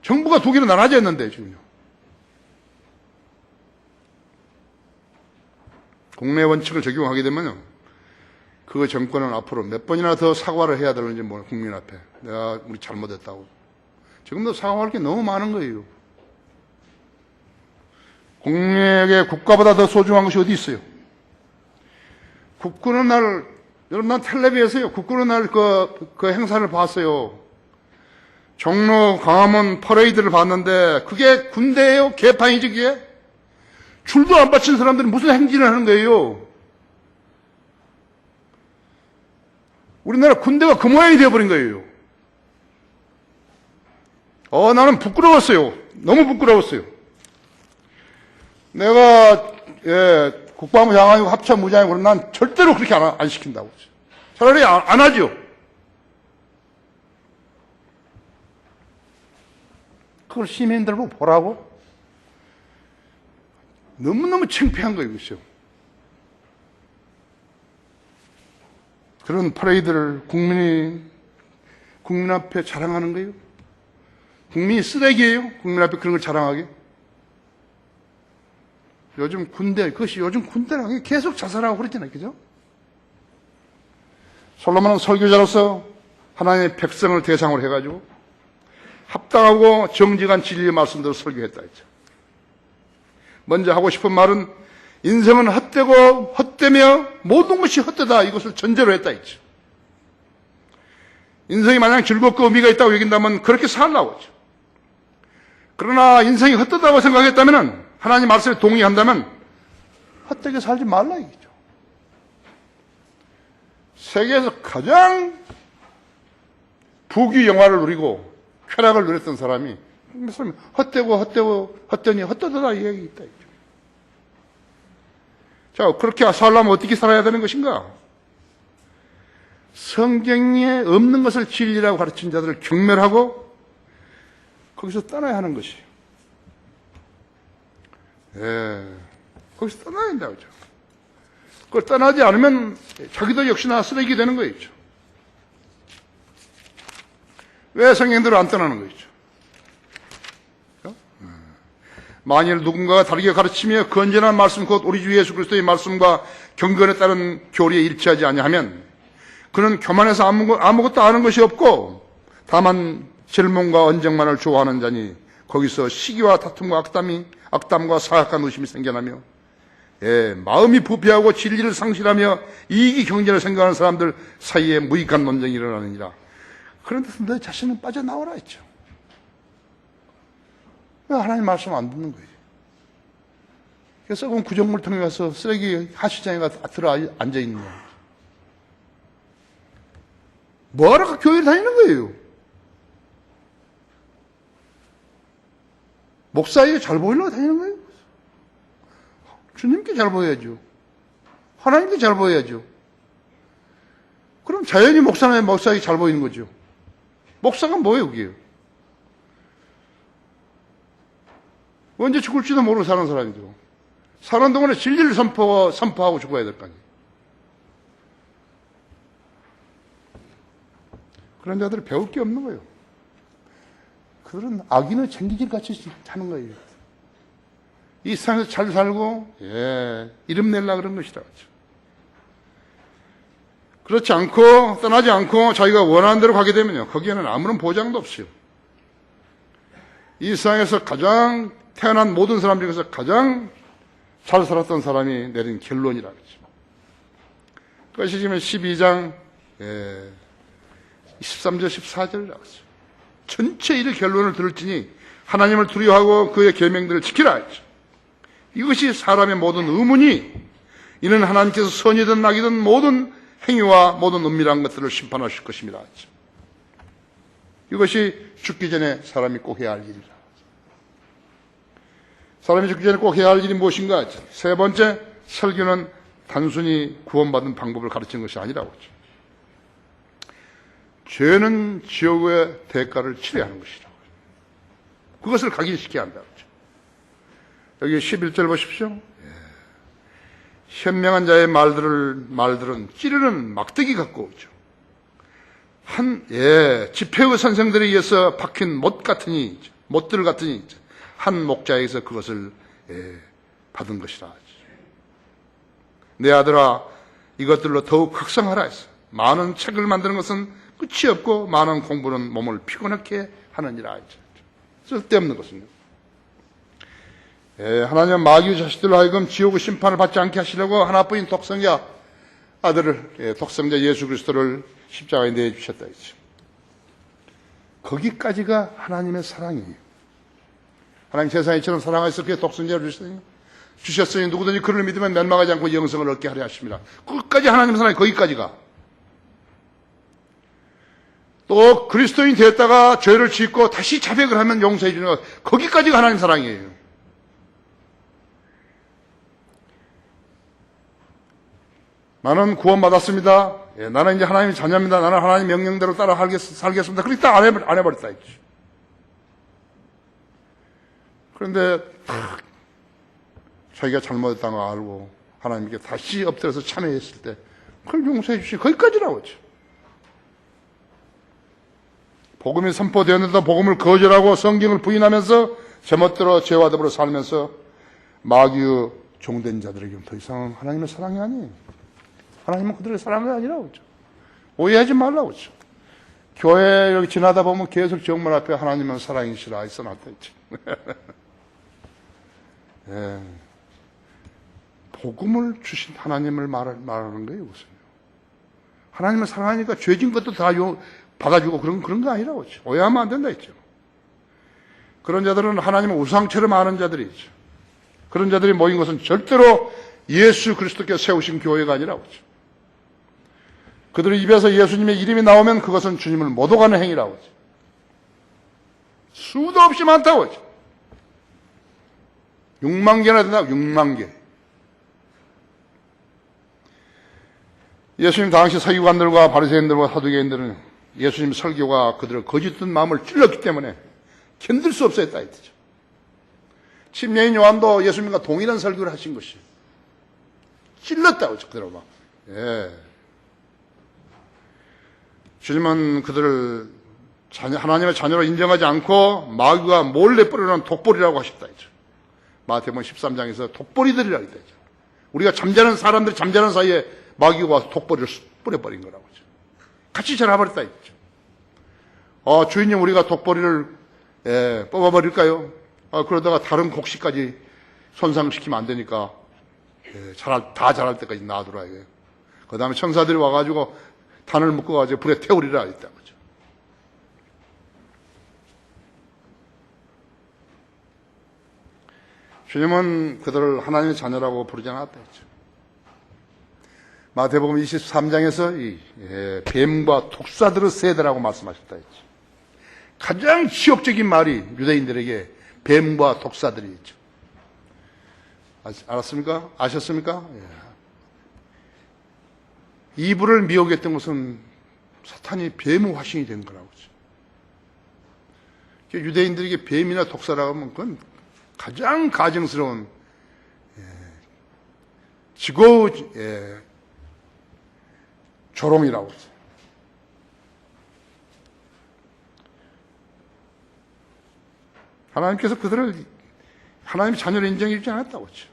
정부가 두 개로 나눠져 있는데, 지금요. 국내 원칙을 적용하게 되면 그 정권은 앞으로 몇 번이나 더 사과를 해야 되는지 국민 앞에. 우리 잘못했다고. 지금도 사과할 게 너무 많은 거예요. 국내에게 국가보다 더 소중한 것이 어디 있어요? 국군의 날, 여러분, 난 텔레비에서요, 국군의 날 그 행사를 봤어요. 종로 광화문 퍼레이드를 봤는데, 그게 군대예요? 개판이지, 그게? 줄도 안 받친 사람들이 무슨 행진을 하는 거예요? 우리나라 군대가 그 모양이 되어버린 거예요. 나는 부끄러웠어요. 너무 부끄러웠어요. 내가, 국방부 장관이고 합참무장이고 난 절대로 그렇게 안 시킨다고. 차라리 안 하죠. 그걸 시민들 보고 보라고? 너무너무 창피한 거예요, 이것이요. 그런 퍼레이드를 국민 앞에 자랑하는 거예요? 국민이 쓰레기예요? 국민 앞에 그런 걸 자랑하게? 요즘 군대랑 계속 자살하고 그랬잖아요, 그죠? 솔로몬은 설교자로서 하나님의 백성을 대상으로 해가지고 합당하고 정직한 진리의 말씀대로 설교했다 했죠. 먼저 하고 싶은 말은 인생은 헛되고 헛되며 모든 것이 헛되다, 이것을 전제로 했다 했죠. 인생이 마냥 즐겁고 의미가 있다고 여긴다면 그렇게 살라고 했죠. 그러나 인생이 헛되다고 생각했다면, 하나님 말씀에 동의한다면 헛되게 살지 말라 이거죠. 세계에서 가장 부귀 영화를 누리고 쾌락을 누렸던 사람이 헛되니 헛되다 이 얘기 있다. 자, 그렇게 살려면 어떻게 살아야 되는 것인가? 성경에 없는 것을 진리라고 가르친 자들을 경멸하고 거기서 떠나야 하는 것이에요. 거기서 떠나야 된다고 하죠. 그걸 떠나지 않으면 자기도 역시나 쓰레기 되는 거였죠. 왜 성경대로 안 떠나는 거였죠? 만일 누군가가 다르게 가르치며 건전한 말씀, 곧 우리 주 예수 그리스도의 말씀과 경건에 따른 교리에 일치하지 아니하면 그는 교만해서 아무것도 아는 것이 없고 다만 질문과 언쟁만을 좋아하는 자니 거기서 시기와 다툼과 악담과 사악한 의심이 생겨나며 마음이 부패하고 진리를 상실하며 이익이 경쟁을 생각하는 사람들 사이에 무익한 논쟁이 일어나느니라. 그런데 너 자신은 빠져나오라 했죠. 왜 하나님 말씀 안 듣는 거예요? 그래서 썩은 구정물통에 가서 쓰레기 하시장에 가서 들어 앉아있느냐. 뭐하러 교회를 다니는 거예요? 목사에게 잘 보이려고 다니는 거예요? 주님께 잘 보여야죠. 하나님께 잘 보여야죠. 그럼 자연히 목사에게 잘 보이는 거죠. 목사가 뭐예요, 그게? 언제 죽을지도 모르고 사는 사람이죠. 사는 동안에 진리를 선포하고 죽어야 될 거 아니에요. 그런 자들은 배울 게 없는 거예요. 그들은 악인의 챙기질 같이 하는 거예요. 이 세상에서 잘 살고, 이름 내려고 그런 것이다. 그렇지 않고, 떠나지 않고, 자기가 원하는 대로 가게 되면요, 거기에는 아무런 보장도 없어요. 이 세상에서 태어난 모든 사람 중에서 가장 잘 살았던 사람이 내린 결론이라고 그러죠. 그것이 지금 12장, 13절, 14절이라고 하죠. 전체 이 결론을 들을지니 하나님을 두려워하고 그의 계명들을 지키라 했죠. 이것이 사람의 모든 의문이, 이는 하나님께서 선이든 악이든 모든 행위와 모든 은밀한 것들을 심판하실 것입니다 했죠. 이것이 죽기 전에 사람이 꼭 해야 할 일이라. 사람이 죽기 전에 꼭 해야 할 일이 무엇인가 했죠. 세 번째, 설교는 단순히 구원받은 방법을 가르치는 것이 아니라고 했죠. 죄는 지옥의 대가를 치러야 하는 것이라고. 그것을 각인시켜야 한다고 했죠. 여기 11절 보십시오. 현명한 자의 말들은 찌르는 막대기 같고 오죠. 집회의 선생들에 의해서 박힌 못들 같으니 한 목자에게서 그것을 받은 것이라. 내 아들아, 이것들로 더욱 확성하라 했어. 많은 책을 만드는 것은 끝이 없고 많은 공부는 몸을 피곤하게 하느니라 했죠. 쓸데없는 것은요. 하나님은 마귀의 자식들로 하여금 지옥의 심판을 받지 않게 하시려고 하나뿐인 독생자 아들을, 독생자 예수 그리스도를 십자가에 내주셨다 했죠. 거기까지가 하나님의 사랑이에요. 하나님 세상에 이처럼 사랑하셔서 그의 독생자를 주셨으니 누구든지 그를 믿으면 멸망하지 않고 영생을 얻게 하려 하십니다. 끝까지 하나님의 사랑이 거기까지가. 또 그리스도인이 되었다가 죄를 짓고 다시 자백을 하면 용서해 주는 것, 거기까지가 하나님 사랑이에요. 나는 구원받았습니다. 나는 이제 하나님의 자녀입니다. 나는 하나님 명령대로 따라 살겠습니다. 그렇게 딱 안 해버렸다 했죠. 그런데 자기가 잘못했다는 걸 알고 하나님께 다시 엎드려서 참회했을 때 그걸 용서해 주시고 거기까지라고 했죠. 복음이 선포되었는데도 복음을 거절하고 성경을 부인하면서 제멋대로 죄와 더불어 살면서 마귀의 종된 자들에게는 더 이상 하나님의 사랑이 아니에요. 하나님은 그들의 사랑이 아니라고 했죠. 오해하지 말라고 했죠. 교회 여기 지나다 보면 계속 정문 앞에 하나님은 사랑이시라 써놨다 했죠. 복음을 주신 하나님을 말하는 거예요, 이것은. 하나님을 사랑하니까 죄진 것도 다 박아주고 그런 거 아니라고 했죠. 오해하면 안 된다 했죠. 그런 자들은 하나님을 우상처럼 아는 자들이죠. 그런 자들이 모인 것은 절대로 예수 그리스도께서 세우신 교회가 아니라고 했죠. 그들의 입에서 예수님의 이름이 나오면 그것은 주님을 못 오가는 행위라고 했죠. 수도 없이 많다고 했죠. 6만 개나 된다고, 6만 개. 예수님 당시 서기관들과 바리새인들과 사두개인들은 예수님 설교가 그들의 거짓된 마음을 찔렀기 때문에 견딜 수 없어 했다 했죠. 침례인 요한도 예수님과 동일한 설교를 하신 것이에요. 찔렀다고 했죠, 그들을 막. 주님은 그들을 하나님의 자녀로 인정하지 않고 마귀가 몰래 뿌려놓은 독보리라고 하셨다 했죠. 마태복음 13장에서 독보리들이라고 했죠. 우리가 잠자는 사람들이 잠자는 사이에 마귀가 와서 독보리를 뿌려버린 거라고 했죠. 같이 자라버렸다 했죠. 주인님, 우리가 독보리를 뽑아버릴까요? 그러다가 다른 곡식까지 손상시키면 안 되니까 다 자랄 때까지 놔두라 이거예요. 그 다음에 천사들이 와가지고 단을 묶어가지고 불에 태우리라 했다고 하죠. 주님은 그들을 하나님의 자녀라고 부르지 않았다 했죠. 마태복음 23장에서 뱀과 독사들의 세대라고 말씀하셨다 했죠. 가장 치욕적인 말이 유대인들에게 뱀과 독사들이 있죠. 알았습니까? 아셨습니까? 이불을 미혹했던 것은 사탄이 뱀의 화신이 된 거라고 하죠. 유대인들에게 뱀이나 독사라고 하면 그건 가장 가증스러운 지고 조롱이라고 하죠. 하나님께서 그들을 하나님의 자녀로 인정해주지 않았다고 했죠.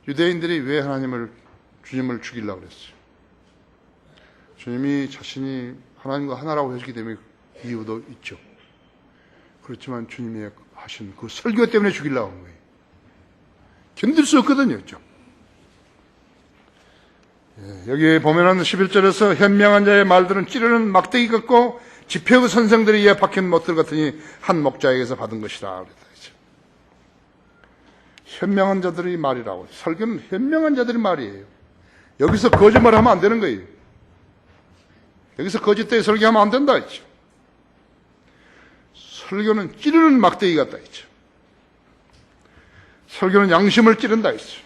유대인들이 왜 주님을 죽이려고 그랬어요? 주님이 자신이 하나님과 하나라고 하셨기 때문에 이유도 있죠. 그렇지만 주님이 하신 그 설교 때문에 죽이려고 한 거예요. 견딜 수 없거든요. 여기 보면은 11절에서 현명한 자의 말들은 찌르는 막대기 같고 지폐의 선생들이 이에 박힌 못들 같으니 한 목자에게서 받은 것이라 그랬다. 현명한 자들의 말이라고. 설교는 현명한 자들의 말이에요. 여기서 거짓말을 하면 안 되는 거예요. 여기서 거짓되게 설교하면 안 된다 했죠. 설교는 찌르는 막대기 같다 했죠. 설교는 양심을 찌른다 했죠.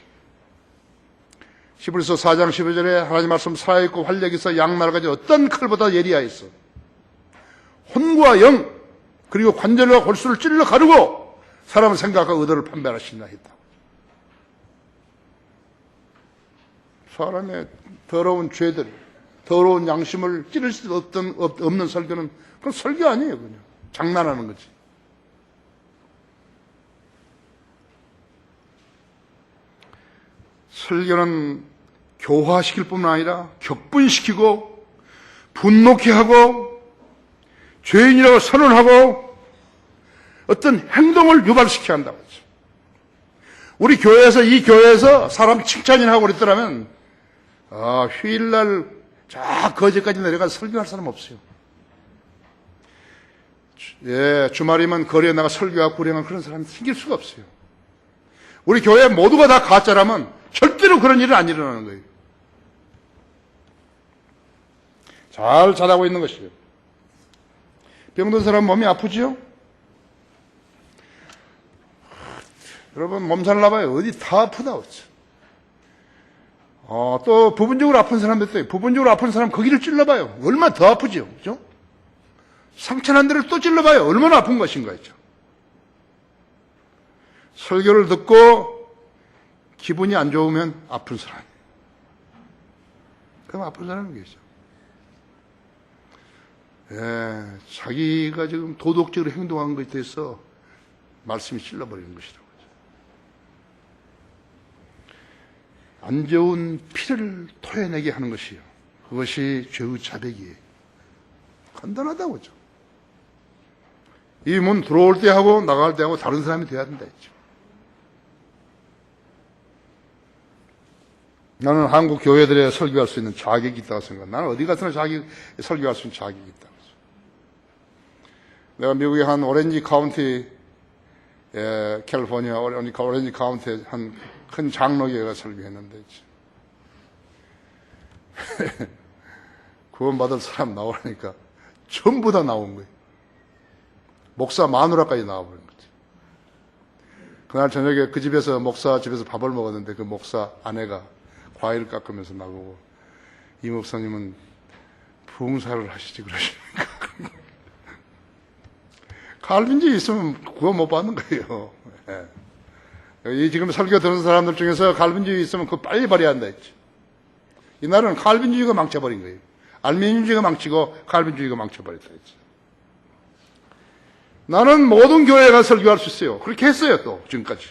히브리서 4장 15절에 하나님 말씀 살아있고 활력이 있어 양날까지 어떤 칼보다 예리하였어. 혼과 영 그리고 관절과 골수를 찔러 가르고 사람의 생각과 의도를 판별하신다 했다. 사람의 더러운 죄들, 더러운 양심을 찌를 수 없는 설교는 그건 설교 아니에요. 그냥 장난하는 거지. 설교는 교화시킬 뿐만 아니라 격분시키고 분노케 하고 죄인이라고 선언하고 어떤 행동을 유발시켜야 한다고 했죠. 우리 교회에서 이 교회에서 사람 칭찬이나 하고 그랬더라면 휴일날 저 거제까지 내려가서 설교할 사람 없어요. 주말이면 거리에 나가 설교하고 구령한 그런 사람이 생길 수가 없어요. 우리 교회 모두가 다 가짜라면 절대로 그런 일은 안 일어나는 거예요. 잘 자라고 있는 것이에요. 병든 사람 몸이 아프지요? 여러분 몸살 나봐요. 어디 다 아프다 그랬죠. 또 부분적으로 아픈 사람도 있어요. 부분적으로 아픈 사람 거기를 찔러봐요. 얼마나 더 아프죠. 그죠? 상처난 데를 또 찔러봐요. 얼마나 아픈 것인가 했죠. 설교를 듣고 기분이 안 좋으면 아픈 사람. 그럼 아픈 사람이 계시죠. 자기가 지금 도덕적으로 행동한 것에 대해서 말씀이 찔러버리는 것이라고. 안 좋은 피를 토해내게 하는 것이요. 그것이 죄의 자백이에요. 간단하다고 하죠. 이 문 들어올 때 하고 나갈 때 하고 다른 사람이 돼야 된다 했죠. 나는 한국 교회들에 설교할 수 있는 자격이 있다고 생각합니다. 나는 어디 가서나 설교할 수 있는 자격이 있다고. 내가 미국의 한 오렌지 카운티, 캘리포니아 오렌지 카운티에 한 큰 장로교회에 가서 설교했는데 구원받을 사람 나오라니까 전부 다 나온 거예요. 목사 마누라까지 나와버린 거지. 그날 저녁에 그 집에서 목사 집에서 밥을 먹었는데 그 목사 아내가 과일 깎으면서 나보고 이 목사님은 부흥사를 하시지 그러십니까? 칼빈주의 있으면 구원 못 받는 거예요. 이 지금 설교 듣는 사람들 중에서 칼빈주의 있으면 그거 빨리 버려야 한다 했지. 이 나라는 칼빈주의가 망쳐버린 거예요. 알미늄주의가 망치고 칼빈주의가 망쳐버렸다 했지. 나는 모든 교회가 설교할 수 있어요. 그렇게 했어요, 또 지금까지.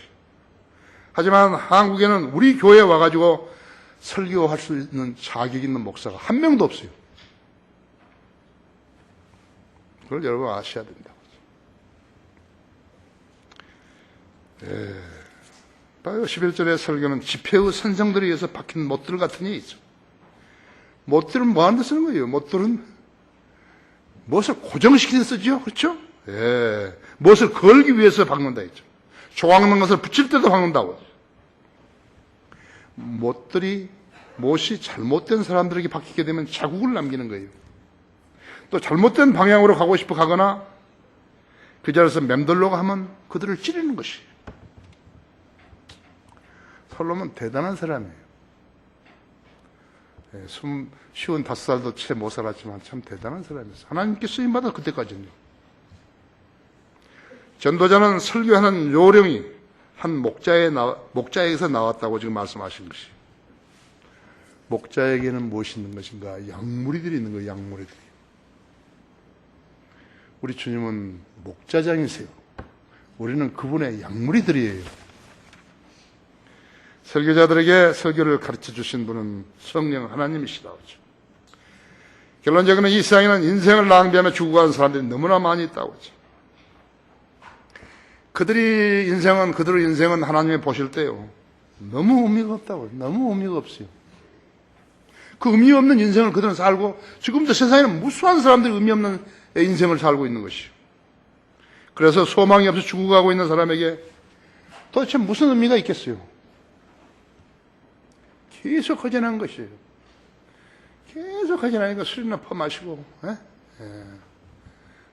하지만 한국에는 우리 교회에 와가지고 설교할 수 있는 자격 있는 목사가 한 명도 없어요. 그걸 여러분 아셔야 된다고. 11절의 설교는 지폐의 선생들에 의해서 박힌 못들 같으니 있죠. 못들은 뭐 하는 데 쓰는 거예요? 못들은 무엇을 고정시키는 데 쓰죠? 그렇죠? 무엇을 걸기 위해서 박는다 했죠. 조각는 것을 붙일 때도 박는다고. 못들이 무엇이 잘못된 사람들에게 박히게 되면 자국을 남기는 거예요. 또 잘못된 방향으로 가고 싶어 가거나 그 자리에서 맴돌려고 하면 그들을 찌르는 것이에요. 솔로몬 대단한 사람이에요. 쉬운 5살도 채 못 살았지만 참 대단한 사람이었어요. 하나님께 쓰임받아 그때까지는요. 전도자는 설교하는 요령이 한 목자에게서 나왔다고 지금 말씀하신 것이. 목자에게는 무엇이 있는 것인가? 약무리들이 있는 거예요. 약무리들이. 우리 주님은 목자장이세요. 우리는 그분의 약물이들이에요. 설교자들에게 설교를 가르쳐 주신 분은 성령 하나님이시다. 결론적으로는 이 세상에는 인생을 낭비하며 죽어가는 사람들이 너무나 많이 있다고 하죠. 그들의 인생은 하나님이 보실 때요, 너무 의미가 없다고. 너무 의미가 없어요. 그 의미 없는 인생을 그들은 살고, 지금도 세상에는 무수한 사람들이 의미 없는 인생을 살고 있는 것이요. 그래서 소망이 없이 죽어가고 있는 사람에게 도대체 무슨 의미가 있겠어요? 계속 허전한 것이에요. 계속 허전하니까 술이나 퍼마시고,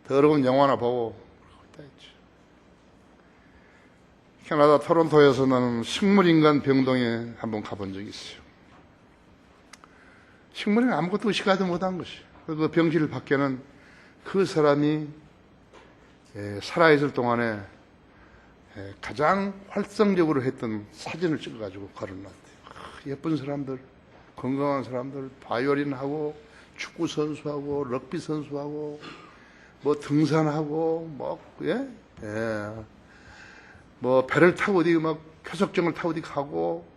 더러운 영화나 보고, 캐나다 토론토에서 나는 식물인간 병동에 한번 가본 적이 있어요. 식물은 아무것도 의식하지 못한 것이에요. 그 병실 밖에는 그 사람이 살아있을 동안에 가장 활성적으로 했던 사진을 찍어가지고 걸어놨대요. 예쁜 사람들, 건강한 사람들, 바이올린하고, 축구 선수하고, 럭비 선수하고, 뭐 등산하고, 뭐 배를 타고 어디 막 표석정을 타고 어디 가고,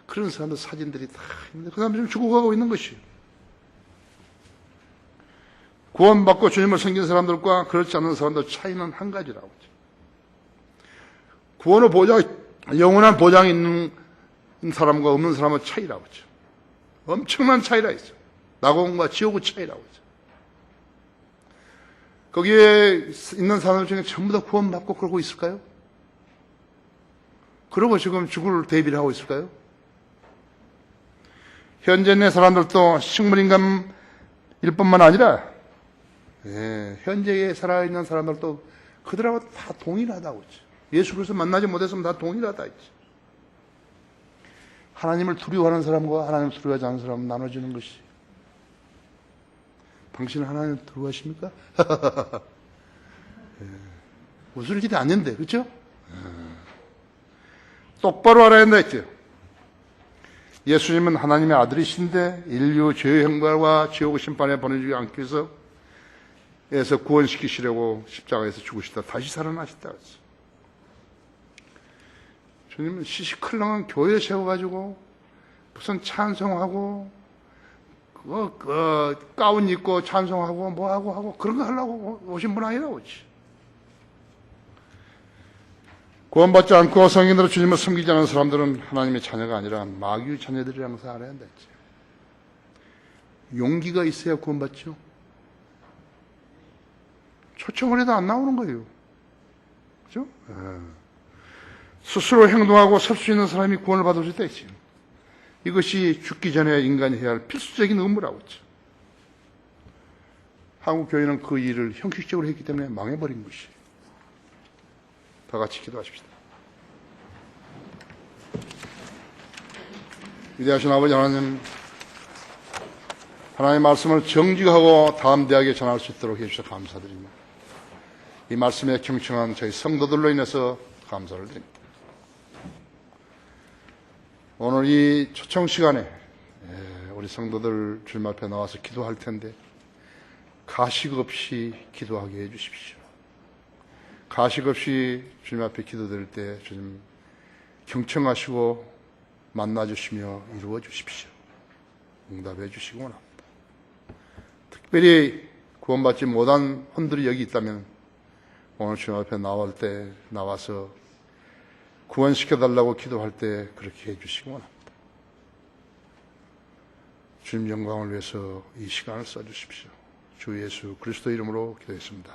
그런 사람들 사진들이 다 있는데 그 사람들이 죽어가고 있는 것이에요. 구원받고 주님을 섬긴 사람들과 그렇지 않은 사람들 차이는 한 가지라고 하죠. 구원의 보장, 영원한 보장이 있는 사람과 없는 사람의 차이라고 하죠. 엄청난 차이가 있어요. 낙원과 지옥의 차이라고 하죠. 거기에 있는 사람들 중에 전부 다 구원받고 그러고 있을까요? 그러고 지금 죽을 대비를 하고 있을까요? 현재 내 사람들도 식물인간일 뿐만 아니라 현재에 살아있는 사람들도 그들하고 다 동일하다고 했죠. 예수 그리스도 만나지 못했으면 다 동일하다 했죠. 하나님을 두려워하는 사람과 하나님을 두려워하지 않는 사람은 나눠지는 것이. 당신은 하나님을 두려워하십니까? 웃을 일이 아닌데, 그렇죠? 똑바로 알아야 한다 했죠. 예수님은 하나님의 아들이신데 인류 죄의 형벌과 지옥의 심판에 보내주지 않기 위해서 구원시키시려고 십자가에서 죽으시다 다시 살아나셨다 그랬어요. 주님은 시시컬렁한 교회 세워가지고 무슨 찬송하고 가운 입고 찬송하고 뭐하고 하고 그런 거 하려고 오신 분 아니라고 그러지. 구원받지 않고 성인으로 주님을 섬기지 않은 사람들은 하나님의 자녀가 아니라 마귀의 자녀들이라는 것을 알아야 한다 했지. 용기가 있어야 구원받죠. 초청을 해도 안 나오는 거예요. 그죠? 스스로 행동하고 설 수 있는 사람이 구원을 받을 수 있다 했지. 이것이 죽기 전에 인간이 해야 할 필수적인 의무라고 했죠. 한국 교회는 그 일을 형식적으로 했기 때문에 망해버린 것이에요. 다 같이 기도하십시다. 위대하신 아버지 하나님, 하나님의 말씀을 정직하고 담대하게 전할 수 있도록 해주셔서 감사드립니다. 이 말씀에 경청한 저희 성도들로 인해서 감사를 드립니다. 오늘 이 초청 시간에 우리 성도들 주님 앞에 나와서 기도할 텐데 가식 없이 기도하게 해주십시오. 가식 없이 주님 앞에 기도드릴 때 주님 경청하시고 만나주시며 이루어 주십시오. 응답해 주시기 원합니다. 특별히 구원받지 못한 혼들이 여기 있다면 오늘 주님 앞에 나와서 구원시켜달라고 기도할 때 그렇게 해주시기 원합니다. 주님 영광을 위해서 이 시간을 써주십시오. 주 예수 그리스도 이름으로 기도했습니다.